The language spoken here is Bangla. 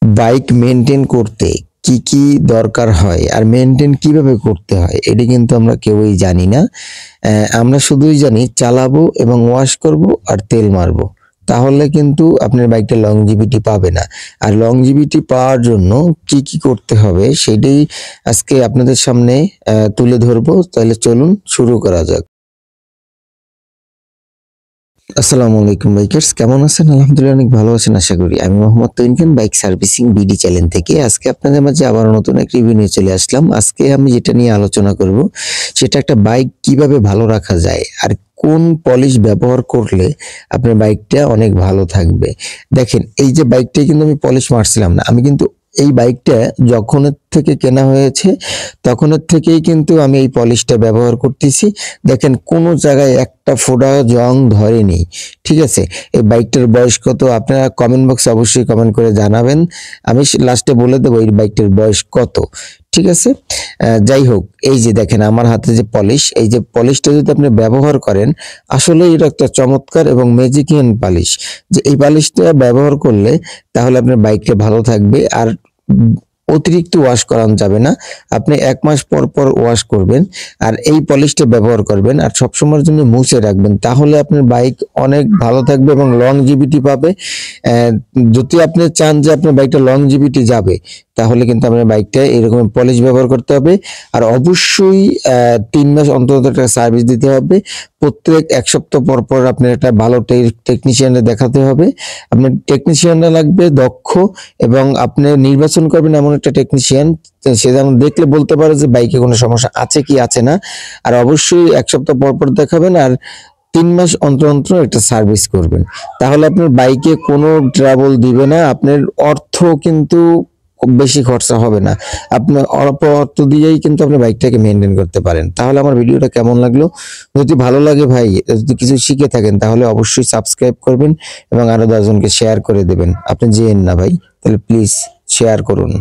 বাইক মেইনটেইন করতে কি দরকার হয় আর মেইনটেইন কিভাবে করতে হয় এটা কিন্তু আমরা কেউই জানি না। আমরা শুধুই জানি চালাবো এবং ওয়াশ করব আর তেল মারবো। তাহলে কিন্তু আপনার বাইকটা লংজিভিটি পাবে না। আর লংজিভিটি পাওয়ার জন্য কি করতে হবে সেটাই আজকে আপনাদের সামনে তুলে ধরবো। তাহলে চলুন শুরু করা যাক। আসসালামু আলাইকুম বাইকার্স, কেমন আছেন? আলহামদুলিল্লাহ অনেক ভালো আছেন আশা করি। আমি মোহাম্মদ তৈন খান, বাইক সার্ভিসিং বিডি চ্যানেল থেকে আজকে আপনাদের মাঝে আবার নতুন এক রিভিউ নিয়ে চলে আসলাম। আজকে আমি যেটা নিয়ে আলোচনা করব সেটা একটা বাইক কিভাবে ভালো রাখা যায় আর কোন পলিশ ব্যবহার করলে আপনার বাইকটা অনেক ভালো থাকবে। দেখেন, এই যে বাইকটাই কিন্তু আমি পলিশ মারছিলাম না, আমি কিন্তু এই বাইকটা যখনের থেকে কেনা হয়েছে তখনের থেকেই কিন্তু আমি এই পলিশটা ব্যবহার করতেছি। দেখেন, কোনো জায়গায় একটা ফোঁটা জং ধরেনি। ঠিক আছে, এই বাইকটার বয়স কত আপনারা কমেন্ট বক্সে অবশ্যই কমেন্ট করে জানাবেন। আমি লাস্টে বলে দেবো এই বাইকটার বয়স কত। ঠিক আছে, যাই হোক, এই যে দেখেন আমার হাতে যে পলিশ, এই যে পলিশটা যদি আপনি ব্যবহার করেন, আসলে এটা একটা চমৎকার এবং ম্যাজিকিয়ান পলিশ। যে এই পলিশটা ব্যবহার করলে তাহলে আপনার বাইকটা ভালো থাকবে আর অতিরিক্ত ওয়াশ করানো যাবে না। আপনি 1 মাস পর পর ওয়াশ করবেন আর এই পলিশটা ব্যবহার করবেন আর সবসময়ের জন্য মুছে রাখবেন। তাহলে আপনার বাইক অনেক ভালো থাকবে এবং লংজিভিটি পাবে। যদি আপনি চান যে আপনার বাইকটা লংজিভিটি যাবে, তাহলে কিন্তু আপনার বাইকটা এরকম পলিশ ব্যবহার করতে হবে। আর অবশ্যই 3 মাস অন্তর একটা সার্ভিস দিতে হবে। প্রত্যেক 1 সপ্তাহ পর পর আপনার একটা ভালো টেকনিশিয়ানে দেখাতে হবে। আপনার টেকনিশিয়ানরা লাগবে দক্ষ, এবং আপনি নির্বাচন করবেন এমন একটা টেকনিশিয়ান সে যেন দেখলে বলতে পারে যে বাইকে কোনো সমস্যা আছে কি আছে না। আর অবশ্যই 1 সপ্তাহ পর পর দেখাবেন আর 3 মাস অন্তর অন্তর একটা সার্ভিস করবেন। তাহলে আপনার বাইকে কোনো ট্রাবল দিবে না, আপনার অর্থ কিন্তু খুব বেশি খরচা হবে না। আপনার অল্প অর্থ দিয়েই কিন্তু আপনি বাইকটাকে মেনটেন করতে পারেন। তাহলে আমার ভিডিওটা কেমন লাগলো? যদি ভালো লাগে ভাই, যদি কিছু শিখে থাকেন তাহলে অবশ্যই সাবস্ক্রাইব করবেন এবং আরো 10 জনকে শেয়ার করে দেবেন। আপনি যেন না ভাই, তাহলে প্লিজ শেয়ার করুন।